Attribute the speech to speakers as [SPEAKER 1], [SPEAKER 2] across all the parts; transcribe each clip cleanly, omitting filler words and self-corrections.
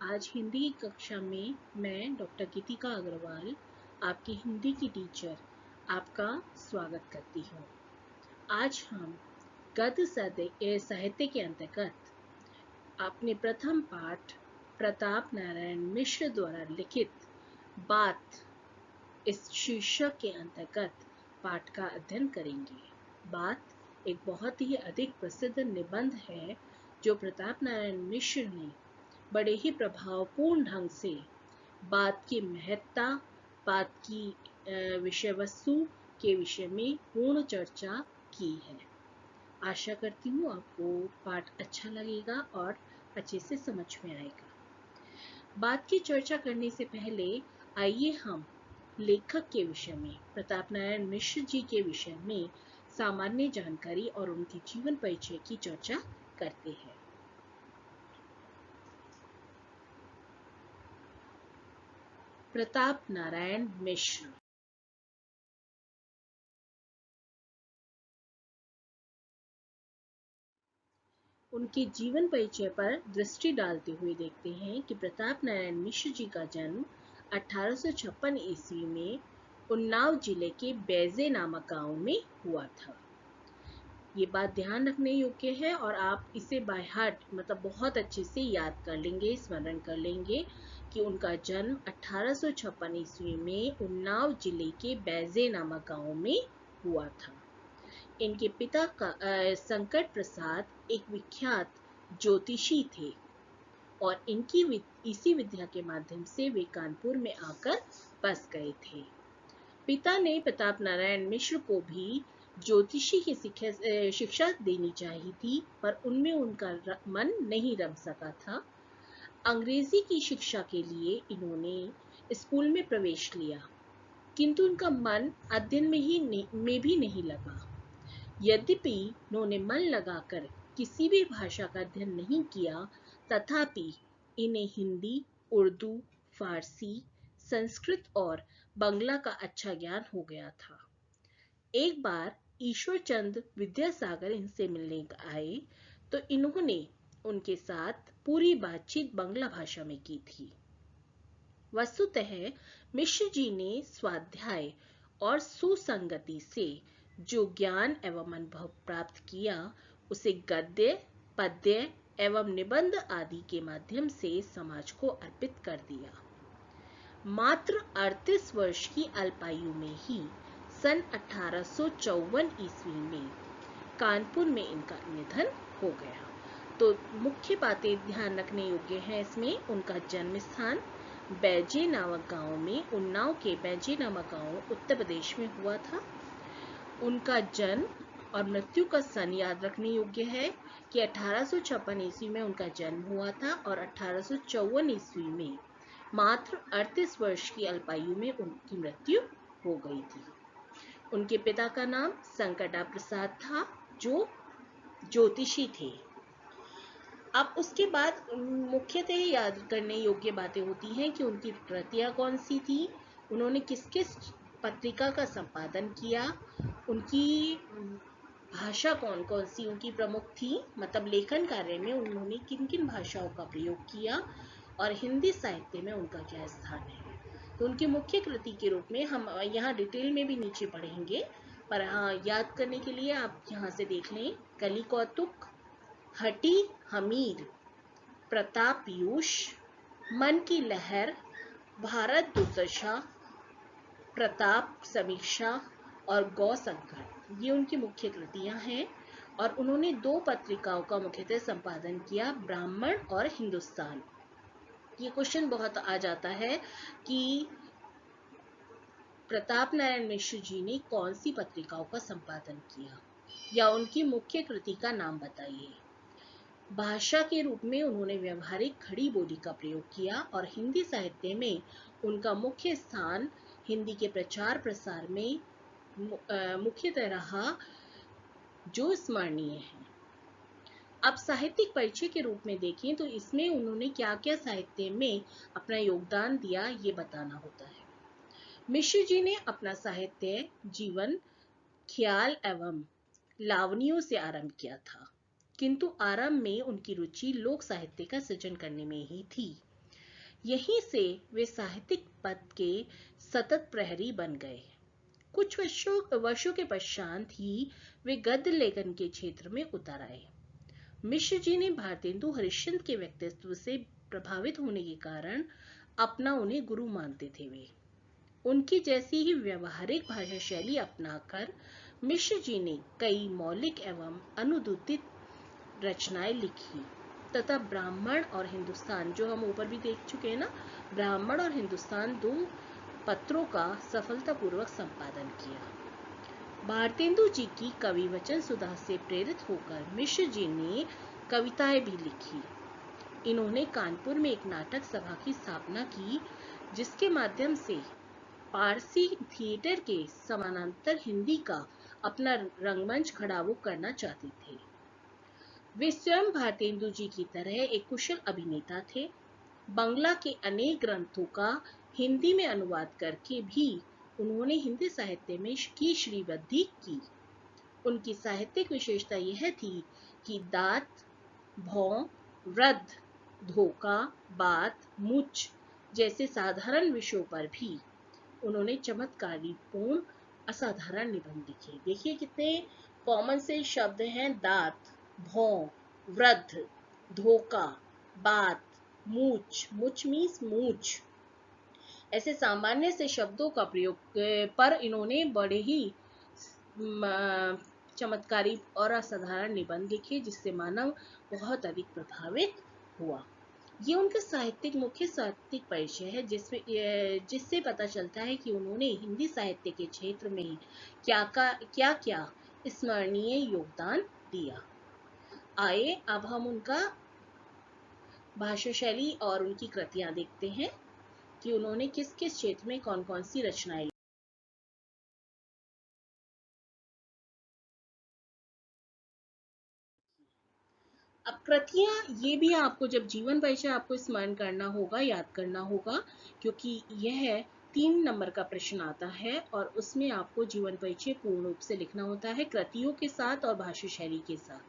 [SPEAKER 1] आज हिंदी की कक्षा में मैं डॉक्टर गीतिका अग्रवाल, आपकी हिंदी की टीचर, आपका स्वागत करती हूँ। आज हम गद्य साहित्य के अंतर्गत अपने प्रथम पाठ प्रताप नारायण मिश्र द्वारा लिखित बात इस शीर्षक के अंतर्गत पाठ का अध्ययन करेंगे। बात एक बहुत ही अधिक प्रसिद्ध निबंध है जो प्रताप नारायण मिश्र ने बड़े ही प्रभावपूर्ण ढंग से बात की महत्ता, बात की विषय वस्तु के विषय में पूर्ण चर्चा की है। आशा करती हूँ आपको पाठ अच्छा लगेगा और अच्छे से समझ में आएगा। बात की चर्चा करने से पहले आइए हम लेखक के विषय में, प्रताप नारायण मिश्र जी के विषय में सामान्य जानकारी और उनके जीवन परिचय की चर्चा करते हैं। प्रताप नारायण मिश्र उनके जीवन परिचय पर दृष्टि डालते हुए देखते हैं कि प्रताप नारायण मिश्र जी का जन्म 1856 ईस्वी में उन्नाव जिले के बैजे नामक गांव में हुआ था। ये बात ध्यान रखने योग्य है और आप इसे बाय हार्ट मतलब बहुत अच्छे से याद कर लेंगे, स्मरण कर लेंगे कि उनका जन्म 1856 ईस्वी में उन्नाव जिले के बैजे नामक गांव में हुआ था। इनके पिता का संकट प्रसाद एक विख्यात ज्योतिषी थे और इसी विद्या के माध्यम से वे कानपुर में आकर बस गए थे। पिता ने प्रताप नारायण मिश्र को भी ज्योतिषी की शिक्षा देनी चाहिए थी, पर उनमें उनका मन नहीं रम सका था। अंग्रेजी की शिक्षा के लिए इन्होंने स्कूल में प्रवेश लिया, किंतु उनका मन अध्ययन में भी नहीं लगा। यद्यपि उन्होंने मन लगाकर किसी भी भाषा का अध्ययन नहीं किया, तथापि इन्हें हिंदी, उर्दू, फारसी, संस्कृत और बंगला का अच्छा ज्ञान हो गया था। एक बार ईश्वर चंद विद्यासागर इनसे मिलने आए तो इन्होंने उनके साथ पूरी बातचीत बंगला भाषा में की थी। वस्तुतः मिश्र जी ने स्वाध्याय और सुसंगति से जो ज्ञान एवं अनुभव प्राप्त किया, उसे गद्य, पद्य एवं निबंध आदि के माध्यम से समाज को अर्पित कर दिया। मात्र 38 वर्ष की अल्पायु में ही सन 1854 ईस्वी में कानपुर में इनका निधन हो गया। तो मुख्य बातें ध्यान रखने योग्य है इसमें। उनका जन्म स्थान बैजे नामक गांव में, उन्नाव के बैजे नामक गांव उत्तर प्रदेश में हुआ था। उनका जन्म और मृत्यु का सन याद रखने योग्य है कि 1856 ईस्वी में उनका जन्म हुआ था और 1854 ईस्वी में मात्र 38 वर्ष की अल्पायु में उनकी मृत्यु हो गई थी। उनके पिता का नाम संकटा प्रसाद था, जो ज्योतिषी थे। अब उसके बाद मुख्यतः याद करने योग्य बातें होती हैं कि उनकी कृतियां कौन सी थी, उन्होंने किस किस पत्रिका का संपादन किया, उनकी भाषा कौन कौन सी उनकी प्रमुख थी, मतलब लेखन कार्य में उन्होंने किन किन भाषाओं का प्रयोग किया और हिंदी साहित्य में उनका क्या स्थान है। तो उनकी मुख्य कृति के रूप में हम यहाँ डिटेल में भी नीचे पढ़ेंगे, पर हाँ याद करने के लिए आप यहाँ से देख लें। कली कौतुक, हटी हमीर, प्रताप पीयूष, मन की लहर, भारत दुर्दशा, प्रताप समीक्षा और गौ संकट, ये उनकी मुख्य कृतियां हैं। और उन्होंने 2 पत्रिकाओं का मुख्यतः संपादन किया, ब्राह्मण और हिंदुस्तान। ये क्वेश्चन बहुत आ जाता है कि प्रताप नारायण मिश्र जी ने कौन सी पत्रिकाओं का संपादन किया या उनकी मुख्य कृति का नाम बताइए। भाषा के रूप में उन्होंने व्यवहारिक खड़ी बोली का प्रयोग किया और हिंदी साहित्य में उनका मुख्य स्थान हिंदी के प्रचार प्रसार में मुख्यतः रहा, जो स्मरणीय है। अब साहित्यिक परिचय के रूप में देखें तो इसमें उन्होंने क्या क्या साहित्य में अपना योगदान दिया, ये बताना होता है। मिश्र जी ने अपना साहित्य जीवन, ख्याल एवं लावनियों से आरंभ किया था, किंतु आरंभ में उनकी रुचि लोक साहित्य का सृजन करने में ही थी। यहीं से वे साहित्यिक पद के सतत प्रहरी बन गए। कुछ वर्षों के पश्चात ही वे गद्य लेखन के क्षेत्र में उतर आए। मिश्र जी ने भारतेंदु हरिश्चंद्र के व्यक्तित्व से प्रभावित होने के कारण अपना उन्हें गुरु मानते थे। वे उनकी जैसी ही व्यवहारिक भाषा शैली अपनाकर मिश्र जी ने कई मौलिक एवं अनुदित रचनाएं लिखी तथा ब्राह्मण और हिंदुस्तान, जो हम ऊपर भी देख चुके हैं ना, ब्राह्मण और हिंदुस्तान दो पत्रों का सफलतापूर्वक संपादन किया। भारतेंदु जी की कवि वचन सुधा से प्रेरित होकर मिश्र जी ने कविताएं भी लिखी। इन्होंने कानपुर में एक नाटक सभा की स्थापना की, जिसके माध्यम से पारसी थिएटर के समानांतर हिंदी का अपना रंगमंच खड़ा वो करना चाहते थे। वे स्वयं भारतेंदु जी की तरह एक कुशल अभिनेता थे। बंगला के अनेक ग्रंथों का हिंदी में अनुवाद करके भी उन्होंने हिंदी साहित्य में की श्रीवृद्धि की। उनकी साहित्यिक विशेषता यह थी कि दात, भौं, वृद्ध, धोखा, बात, मुच जैसे साधारण विषयों पर भी उन्होंने चमत्कारी पूर्ण असाधारण निबंध लिखे। देखिए कितने कॉमन से शब्द हैं। दात, भौं, वृद्ध, धोखा, बात, मूछ, मूछ मीन्स मूछ, ऐसे सामान्य से शब्दों का प्रयोग पर इन्होंने बड़े ही चमत्कारी और असाधारण निबंध लिखे, जिससे मानव बहुत अधिक प्रभावित हुआ। ये उनका मुख्य साहित्यिक परिचय है, जिससे पता चलता है कि उन्होंने हिंदी साहित्य के क्षेत्र में क्या क्या स्मरणीय योगदान दिया। आइए अब हम उनका भाषा शैली और उनकी कृतियां देखते हैं कि उन्होंने किस किस क्षेत्र में कौन कौन सी रचनाएं। अब कृतियां, ये भी आपको जब जीवन परिचय आपको स्मरण करना होगा, याद करना होगा, क्योंकि यह 3 नंबर का प्रश्न आता है और उसमें आपको जीवन परिचय पूर्ण रूप से लिखना होता है कृतियों के साथ और भाषा शैली के साथ।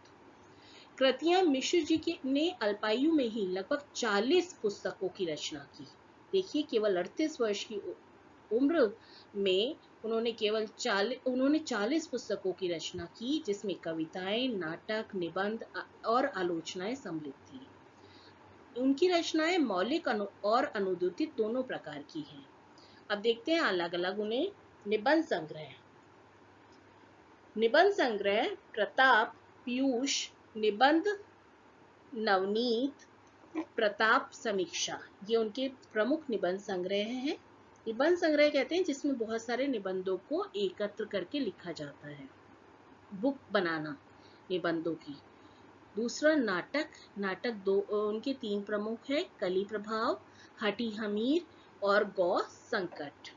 [SPEAKER 1] कृतियां मिश्र जी ने अल्पायु में ही लगभग 40 पुस्तकों की रचना की। देखिए केवल 38 वर्ष की उम्र में उन्होंने 40 पुस्तकों की रचना की, जिसमें कविताएं, नाटक, निबंध और आलोचनाएं सम्मिलित थी। उनकी रचनाएं मौलिक और अनुदित दोनों प्रकार की हैं। अब देखते हैं अलग अलग उन्हें। निबंध संग्रह प्रताप, पीयूष, निबंध नवनीत, प्रताप समीक्षा, ये उनके प्रमुख निबंध संग्रह हैं। निबंध संग्रह कहते हैं जिसमें बहुत सारे निबंधों को एकत्र करके लिखा जाता है, बुक बनाना निबंधों की। दूसरा नाटक दो उनके 3 प्रमुख है, कली प्रभाव, हटी हमीर और गौ संकट।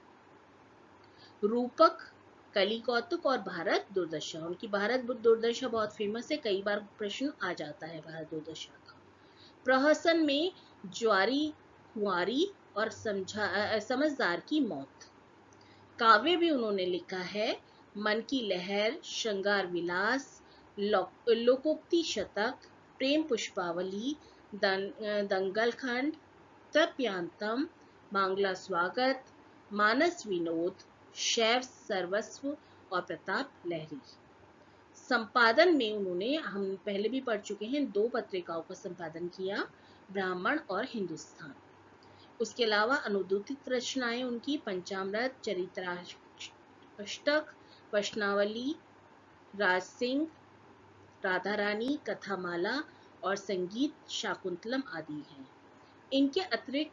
[SPEAKER 1] रूपक, कली कौतुक और भारत दुर्दशा। उनकी भारत दुर्दशा बहुत फेमस है, कई बार प्रश्न आ जाता है भारत दुर्दशा का। प्रहसन में ज्वारी कुंवारी और समझदार की मौत। काव्य भी उन्होंने लिखा है, मन की लहर, श्रृंगार विलास, लोकोक्ति शतक, प्रेम पुष्पावली, दंगल खंड, तप्यांतम, बांग्ला स्वागत, मानस विनोद, शैव सर्वस्व और प्रताप लहरी। संपादन में उन्होंने, हम पहले भी पढ़ चुके हैं, 2 पत्रिकाओं का संपादन किया, ब्राह्मण और हिंदुस्तान। उसके अलावा अनुदित रचनाएं उनकी पंचामृत, चरित्राष्टक, वैष्णवावली, राजसिंह, राधा रानी, कथामाला और संगीत शाकुंतलम आदि हैं। इनके अतिरिक्त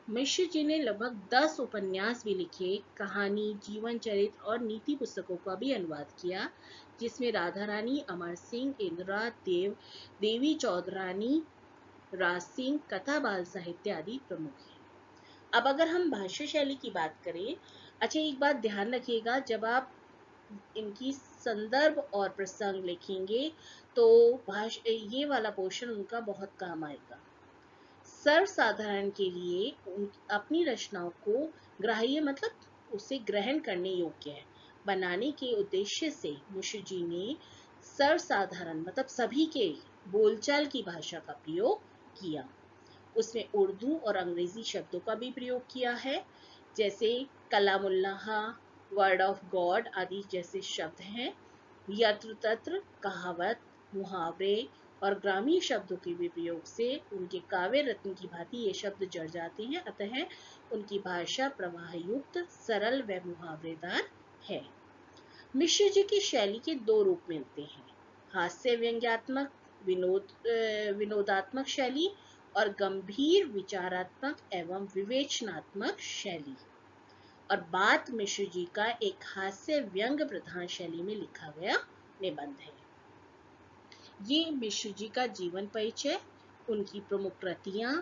[SPEAKER 1] मिश्र जी ने लगभग 10 उपन्यास भी लिखे, कहानी, जीवन चरित्र और नीति पुस्तकों का भी अनुवाद किया, जिसमें राधा रानी, अमर सिंह, इंदिरा, देवी चौधरानी, राज सिंह, कथा बाल साहित्य आदि प्रमुख हैं। अब अगर हम भाषा शैली की बात करें, अच्छा एक बात ध्यान रखिएगा, जब आप इनकी संदर्भ और प्रसंग लिखेंगे तो ये वाला पोर्शन उनका बहुत काम आएगा। सर्वसाधारण के लिए अपनी रचनाओं को ग्राह्य मतलब उसे ग्रहण करने योग्य है बनाने के उद्देश्य से मिश्र जी ने सर्वसाधारण मतलब सभी के बोलचाल की भाषा का प्रयोग किया। उसमें उर्दू और अंग्रेजी शब्दों का भी प्रयोग किया है, जैसे कलामुल्लाह, वर्ड ऑफ गॉड आदि जैसे शब्द हैं। यत्र तत्र, कहावत, मुहावरे और ग्रामीण शब्दों के भी प्रयोग से उनके काव्य रत्न की भांति ये शब्द जड़ जाते हैं, अतः उनकी भाषा प्रवाह युक्त, सरल व मुहावरेदार है। मिश्र जी की शैली के दो रूप मिलते हैं, हास्य व्यंग्यात्मक विनोदात्मक शैली और गंभीर विचारात्मक एवं विवेचनात्मक शैली। और बात मिश्र जी का एक हास्य व्यंग प्रधान शैली में लिखा गया निबंध है। ये मिश्र जी का जीवन परिचय, उनकी प्रमुख कृतियां,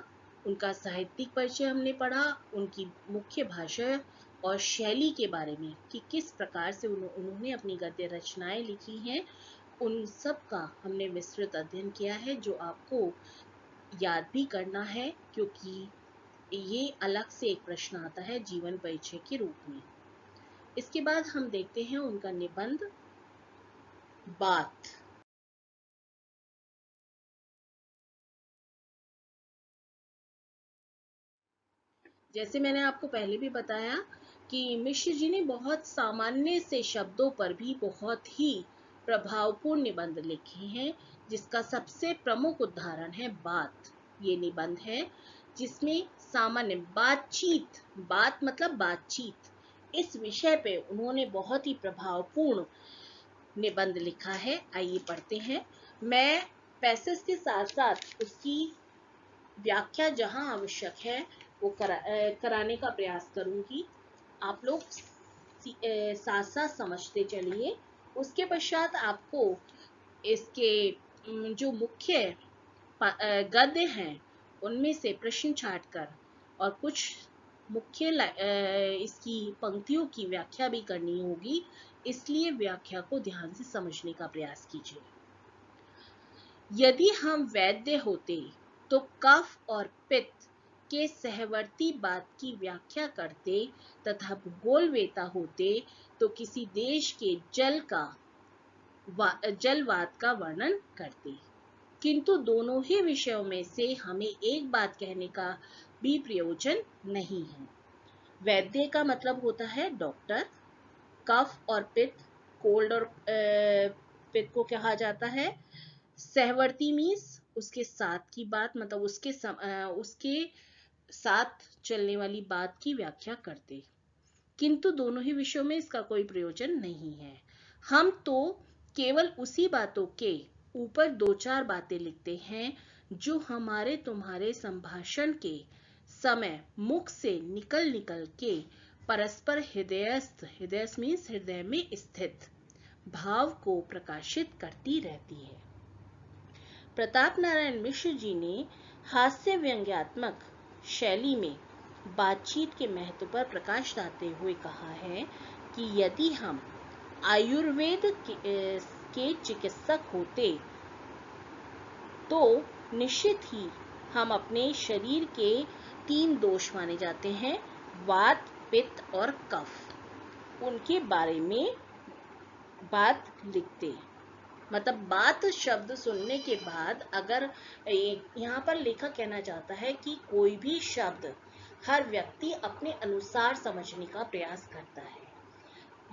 [SPEAKER 1] उनका साहित्यिक परिचय हमने पढ़ा, उनकी मुख्य भाषा और शैली के बारे में कि किस प्रकार से उन्होंने अपनी गद्य रचनाएं लिखी हैं, उन सब का हमने विस्तृत अध्ययन किया है, जो आपको याद भी करना है, क्योंकि ये अलग से एक प्रश्न आता है जीवन परिचय के रूप में। इसके बाद हम देखते हैं उनका निबंध बात। जैसे मैंने आपको पहले भी बताया कि मिश्र जी ने बहुत सामान्य से शब्दों पर भी बहुत ही प्रभावपूर्ण निबंध लिखे हैं, जिसका सबसे प्रमुख उदाहरण है बात। ये निबंध है जिसमें सामान्य बातचीत, बात मतलब बातचीत, इस विषय पे उन्होंने बहुत ही प्रभावपूर्ण निबंध लिखा है। आइए पढ़ते हैं। मैं पैसेज के साथ साथ उसकी व्याख्या जहां आवश्यक है वो कराने का प्रयास करूंगी। आप लोग साथ साथ समझते चलिए। उसके पश्चात आपको इसके जो मुख्य गद्य हैं उनमें से प्रश्न छांटकर और कुछ मुख्य इसकी पंक्तियों की व्याख्या भी करनी होगी, इसलिए व्याख्या को ध्यान से समझने का प्रयास कीजिए। यदि हम वैद्य होते तो कफ और पित्त के सहवर्ती बात की व्याख्या करते तथा भूगोलवेता होते तो किसी देश के जलवात का वर्णन करते, किंतु दोनों ही विषयों में से हमें एक बात कहने का भी प्रयोजन नहीं है। वैद्य का मतलब होता है डॉक्टर, कफ और पित्त, कोल्ड और पित्त को कहा जाता है। सहवर्ती मीन्स उसके साथ की बात, मतलब उसके साथ चलने वाली बात की व्याख्या करते, किंतु दोनों ही विषयों में इसका कोई प्रयोजन नहीं है। हम तो केवल उसी बातों के ऊपर दो चार बातें लिखते हैं जो हमारे तुम्हारे संभाषण के समय मुख से निकल निकल के परस्पर हृदयस्थ मीन्स हृदय में स्थित भाव को प्रकाशित करती रहती है। प्रताप नारायण मिश्र जी ने हास्य व्यंग्यात्मक शैली में बातचीत के महत्व पर प्रकाश डालते हुए कहा है कि यदि हम आयुर्वेद के चिकित्सक होते तो निश्चित ही हम अपने शरीर के 3 दोष माने जाते हैं, वात, पित्त और कफ, उनके बारे में बात लिखते। मतलब बात शब्द सुनने के बाद अगर यहाँ पर लेखक कहना चाहता है कि कोई भी शब्द हर व्यक्ति अपने अनुसार समझने का प्रयास करता है।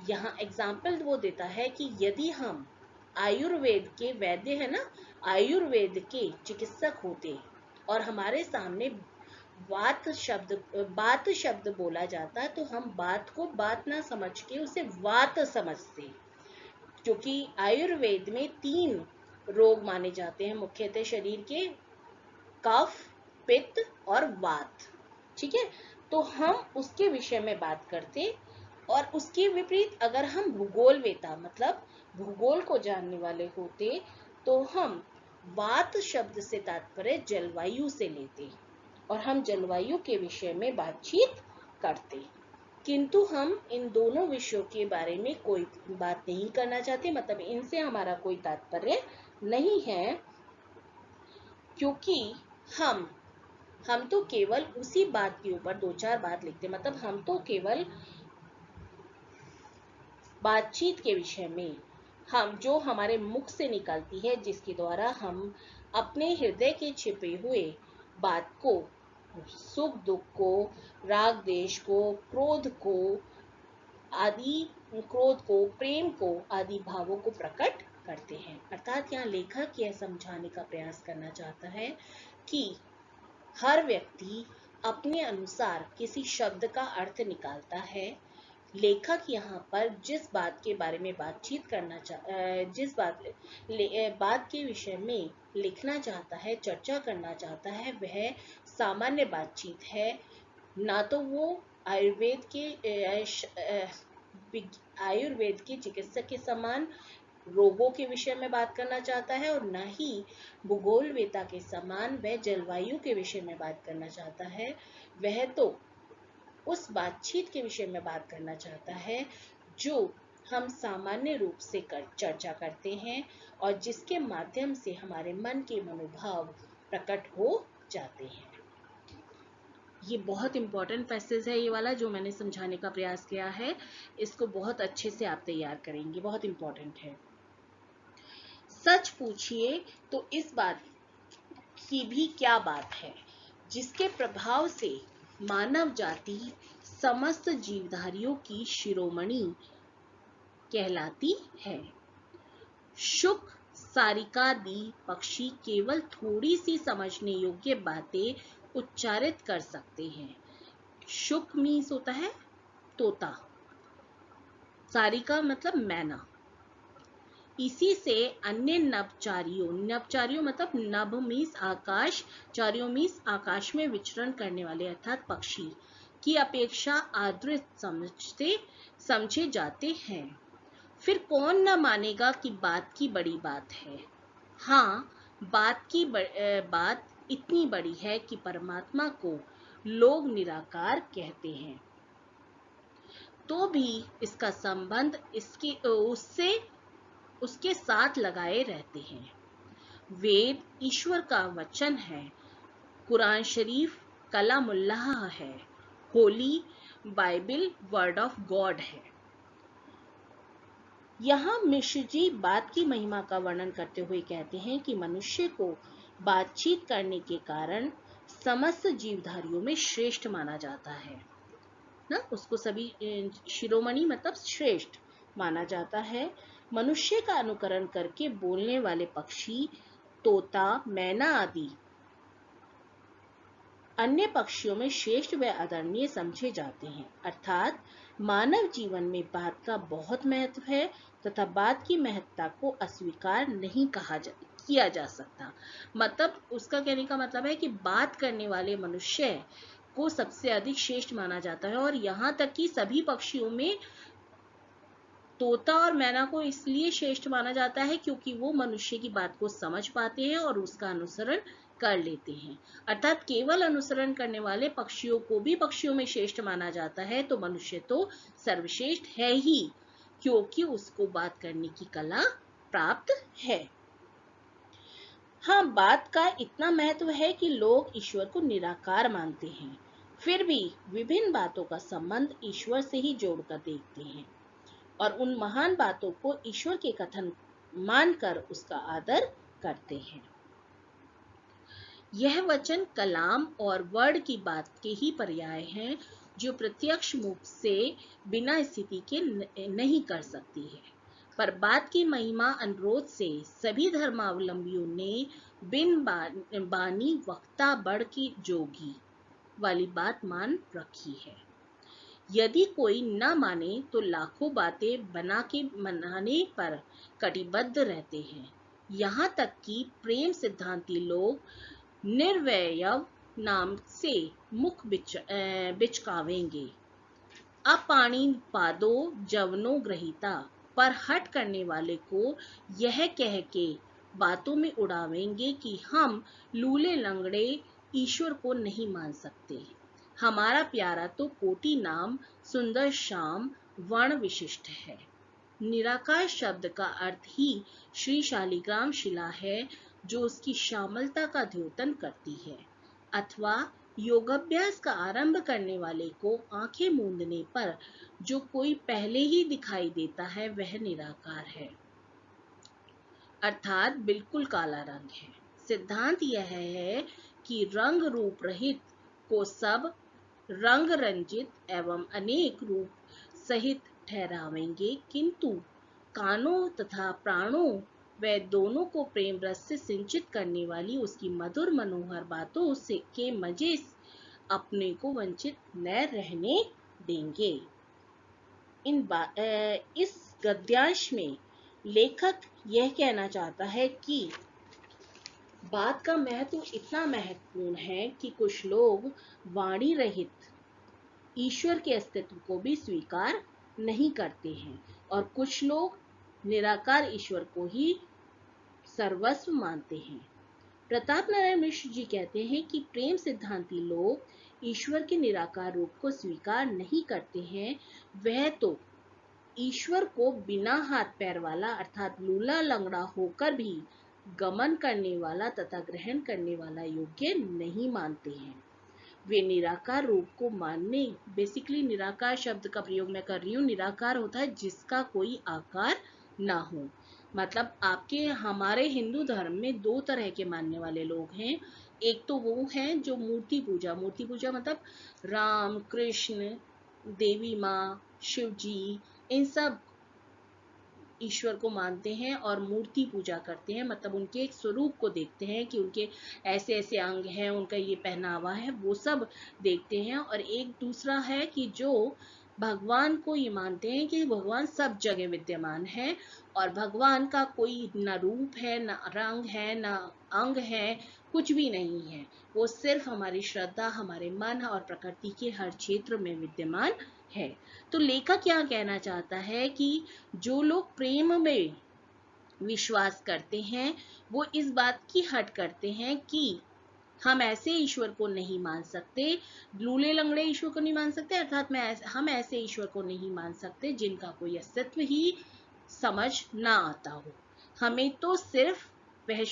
[SPEAKER 1] यहाँ एग्जाम्पल वो देता है कि यदि हम आयुर्वेद के वैद्य है ना, आयुर्वेद के चिकित्सक होते और हमारे सामने बात शब्द बोला जाता है तो हम बात को बात ना समझ के उसे वात समझते, क्योंकि आयुर्वेद में 3 रोग माने जाते हैं मुख्यतः शरीर के, कफ, पित्त और वात। ठीक है, तो हम उसके विषय में बात करते। और उसके विपरीत अगर हम भूगोलवेता मतलब भूगोल को जानने वाले होते तो हम वात शब्द से तात्पर्य जलवायु से लेते और हम जलवायु के विषय में बातचीत करते, किंतु हम इन दोनों विषयों के बारे में कोई बात नहीं करना चाहते, मतलब इनसे हमारा कोई तात्पर्य नहीं है, क्योंकि हम तो केवल उसी बात के ऊपर 2-4 बात लिखते, मतलब हम तो केवल बातचीत के विषय में हम जो हमारे मुख से निकलती है, जिसके द्वारा हम अपने हृदय के छिपे हुए बात को, सुख दुख को, राग देश को, क्रोध को, प्रेम को आदि भावों को प्रकट करते हैं। अर्थात यहाँ लेखक यह समझाने का प्रयास करना चाहता है कि हर व्यक्ति अपने अनुसार किसी शब्द का अर्थ निकालता है। लेखक यहाँ पर जिस बात के बारे में बातचीत करना जिस बात के विषय में लिखना चाहता है, चर्चा करना चाहता है, वह सामान्य बातचीत है। ना तो वो आयुर्वेद के चिकित्सक के समान रोगों के विषय में बात करना चाहता है, और न ही भूगोल वेता के समान वह जलवायु के विषय में बात करना चाहता है। वह तो उस बातचीत के विषय में बात करना चाहता है जो हम सामान्य रूप से चर्चा करते हैं और जिसके माध्यम से हमारे मन के मनोभाव प्रकट हो जाते हैं। ये बहुत इंपॉर्टेंट पैसेज है, ये वाला जो मैंने समझाने का प्रयास किया है। इसको बहुत अच्छे से आप तैयार करेंगे, बहुत इंपॉर्टेंट है। सच पूछिए तो इस बात की भी क्या बात है जिसके प्रभाव से मानव जाति समस्त जीवधारियों की शिरोमणि कहलाती है। शुक, सारिकादि पक्षी केवल थोड़ी सी समझने योग्य बातें उच्चारित कर सकते हैं। शुक मीन्स होता है तोता, सारिका मतलब मैना। इसी से अन्य नभचारियों मतलब नभ मीन्स आकाश, चारियों मीन्स आकाश में विचरण करने वाले अर्थात पक्षी की अपेक्षा आदृत समझे जाते हैं। फिर कौन न मानेगा कि बात की बड़ी बात है। हाँ, बात इतनी बड़ी है कि परमात्मा को लोग निराकार कहते हैं, तो भी इसका संबंध उसके साथ लगाए रहते हैं। वेद ईश्वर का वचन है, कुरान शरीफ कलामुल्लाह है, Holi Bible word of God है। यहाँ मिश्र जी बात की महिमा का वर्णन करते हुए कहते हैं कि मनुष्य को बातचीत करने के कारण समस्त जीवधारियों में श्रेष्ठ माना जाता है ना, उसको सभी शिरोमणि मतलब श्रेष्ठ माना जाता है। मनुष्य का अनुकरण करके बोलने वाले पक्षी, तोता, मैना आदि अन्य पक्षियों में श्रेष्ठ व आदरणीय समझे जाते हैं। अर्थात मानव जीवन में बात का बहुत महत्व है तथा बात की महत्ता को अस्वीकार नहीं किया जा सकता। मतलब उसका कहने का मतलब है कि बात करने वाले मनुष्य को सबसे अधिक श्रेष्ठ माना जाता है, और यहाँ तक कि सभी पक्षियों में तोता और मैना को इसलिए श्रेष्ठ माना जाता है क्योंकि वो मनुष्य की बात को समझ पाते हैं और उसका अनुसरण कर लेते हैं। अर्थात केवल अनुसरण करने वाले पक्षियों को भी पक्षियों में श्रेष्ठ माना जाता है, तो मनुष्य तो सर्वश्रेष्ठ है ही, क्योंकि उसको बात करने की कला प्राप्त है। हाँ, बात का इतना महत्व है कि लोग ईश्वर को निराकार मानते हैं, फिर भी विभिन्न बातों का संबंध ईश्वर से ही जोड़कर देखते हैं और उन महान बातों को ईश्वर के कथन मानकर उसका आदर करते हैं। यह वचन कलाम और वर्ड की बात के ही पर्याय हैं जो प्रत्यक्ष मुख से बिना स्थिति के नहीं कर सकती है, पर बात की महिमा अनुरोध से सभी धर्मावलंबियों ने बिन बानी वक्ता बढ़ की जोगी वाली बात मान रखी है। यदि कोई न माने तो लाखों बातें बना के मनाने पर कटिबद्ध रहते हैं। यहाँ तक कि प्रेम सिद्धांती लोग निर्वैयव नाम से मुख बिचकावेंगे। अपाणी पादो जवनो ग्रहिता पर हट करने वाले को यह कह के बातों में उड़ावेंगे कि हम लूले लंगड़े ईश्वर को नहीं मान सकते। हमारा प्यारा तो कोटि नाम सुंदर श्याम वर्ण विशिष्ट है। निराकार शब्द का अर्थ ही श्री शालिग्राम शिला है जो उसकी श्यामलता का द्योतन करती है, अथवा योगाभ्यास का आरंभ करने वाले को आंखें मूंदने पर जो कोई पहले ही दिखाई देता है वह निराकार है, अर्थात बिल्कुल काला रंग है। सिद्धांत यह है कि रंग रूप रहित को सब रंग रंजित एवं अनेक रूप सहित ठहरावेंगे, किंतु कानों तथा प्राणों व दोनों को प्रेम रस से सिंचित करने वाली उसकी मधुर मनोहर बातों से के मजे अपने को वंचित न रहने देंगे। इस गद्यांश में लेखक यह कहना चाहता है कि बात का महत्व इतना महत्वपूर्ण है कि कुछ लोग वाणी रहित ईश्वर के अस्तित्व को भी स्वीकार नहीं करते हैं और कुछ लोग निराकार ईश्वर को ही सर्वस्व मानते हैं। प्रताप नारायण मिश्र जी कहते हैं कि प्रेम सिद्धांती लोग ईश्वर के निराकार रूप को स्वीकार नहीं करते हैं, वह तो ईश्वर को बिना हाथ पैर वाला अर्थात लूला लंगड़ा होकर भी गमन करने वाला तथा ग्रहण करने वाला योग्य नहीं मानते हैं। वे निराकार रूप को मानने, बेसिकली निराकार शब्द का प्रयोग मैं कर रही हूँ, निराकार होता है जिसका कोई आकार ना हो। मतलब आपके हमारे हिंदू धर्म में दो तरह के मानने वाले लोग हैं। एक तो वो हैं जो मूर्ति पूजा मतलब राम कृष्ण देवी माँ शिव जी इन सब ईश्वर को मानते हैं और मूर्ति पूजा करते हैं, मतलब उनके एक स्वरूप को देखते हैं कि उनके ऐसे ऐसे अंग हैं, उनका ये पहनावा है, वो सब देखते हैं। और एक दूसरा है कि जो भगवान को ये मानते हैं कि भगवान सब जगह विद्यमान है और भगवान का कोई न रूप है, न रंग है, न अंग है, कुछ भी नहीं है। वो सिर्फ हमारी श्रद्धा, हमारे मन और प्रकृति के हर क्षेत्र में विद्यमान है। तो लेखक क्या कहना चाहता है कि जो लोग प्रेम में विश्वास करते हैं वो इस बात की हट करते हैं कि हम ऐसे ईश्वर को नहीं मान सकते, लूले लंगड़े ईश्वर को नहीं मान सकते, अर्थात हम ऐसे ईश्वर को नहीं मान सकते जिनका कोई अस्तित्व ही समझ ना आता हो। हमें तो सिर्फ वह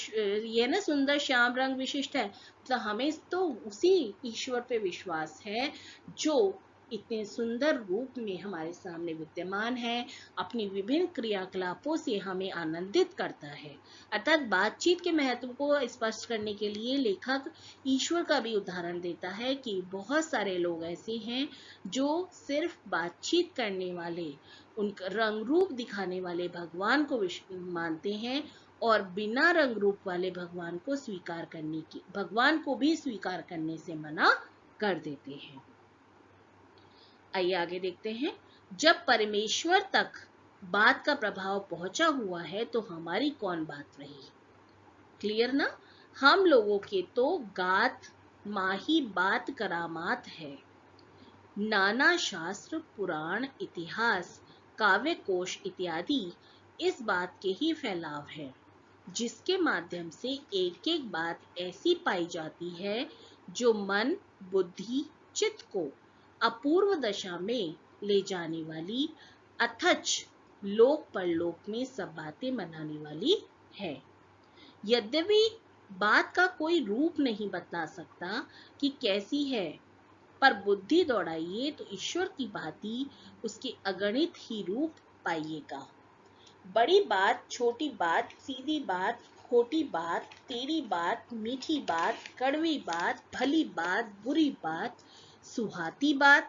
[SPEAKER 1] ये ना सुंदर श्याम रंग विशिष्ट है, मतलब हमें तो उसी ईश्वर पे विश्वास है जो इतने सुंदर रूप में हमारे सामने विद्यमान है, अपनी विभिन्न क्रियाकलापों से हमें आनंदित करता है। अर्थात बातचीत के महत्व को स्पष्ट करने के लिए लेखक ईश्वर का भी उदाहरण देता है कि बहुत सारे लोग ऐसे हैं जो सिर्फ बातचीत करने वाले, उनका रंग रूप दिखाने वाले भगवान को मानते हैं और बिना रंग रूप वाले भगवान को भी स्वीकार करने से मना कर देते हैं। आइए आगे देखते हैं। जब परमेश्वर तक बात का प्रभाव पहुंचा हुआ है तो हमारी कौन बात रही। क्लियर ना। हम लोगों के तो गात माही बात करामात है। नाना शास्त्र पुराण इतिहास काव्य कोश इत्यादि इस बात के ही फैलाव है, जिसके माध्यम से एक एक बात ऐसी पाई जाती है जो मन बुद्धि चित्त को अपूर्व दशा में ले जाने वाली, अथच लोक परलोक में सब बातें मनाने वाली है। यद्यपि बात का कोई रूप नहीं बतला सकता कि कैसी है, पर बुद्धि दौड़ाइए तो ईश्वर की भांति उसके अगणित ही रूप पाइएगा। बड़ी बात, छोटी बात, सीधी बात, खोटी बात, तेरी बात, मीठी बात, कड़वी बात, भली बात, बुरी बात, सुहाती बात,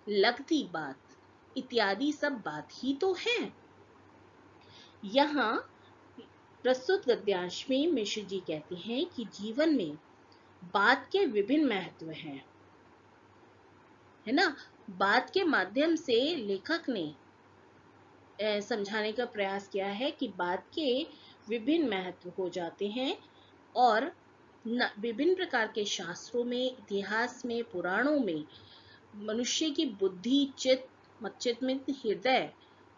[SPEAKER 1] लगती बात इत्यादि सब बात ही तो है। यहाँ प्रस्तुत गद्यांश में मिश्र जी कहते हैं कि जीवन में बात के विभिन्न महत्व हैं, है ना। बात के माध्यम से लेखक ने समझाने का प्रयास किया है कि बात के विभिन्न महत्व हो जाते हैं और विभिन्न प्रकार के शास्त्रों में, इतिहास में, पुराणों में मनुष्य की बुद्धि चित्त में हृदय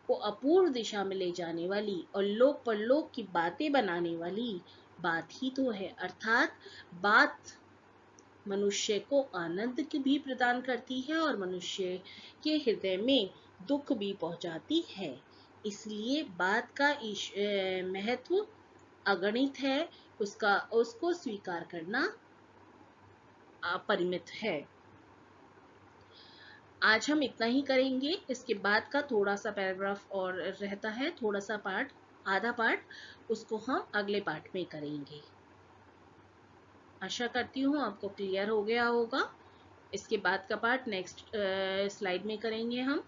[SPEAKER 1] को अपूर्व दिशा में ले जाने वाली और लोक परलोक की बातें बनाने वाली बात ही तो है। अर्थात बात मनुष्य को आनंद की भी प्रदान करती है और मनुष्य के हृदय में दुख भी पहुंचाती है। इसलिए बात का महत्व अगणित है, उसको स्वीकार करना अपरिमित है। आज हम इतना ही करेंगे। इसके बाद का थोड़ा सा पैराग्राफ और रहता है, थोड़ा सा पार्ट, आधा पार्ट, उसको हम अगले पार्ट में करेंगे। आशा करती हूँ आपको क्लियर हो गया होगा। इसके बाद का पार्ट नेक्स्ट स्लाइड में करेंगे हम।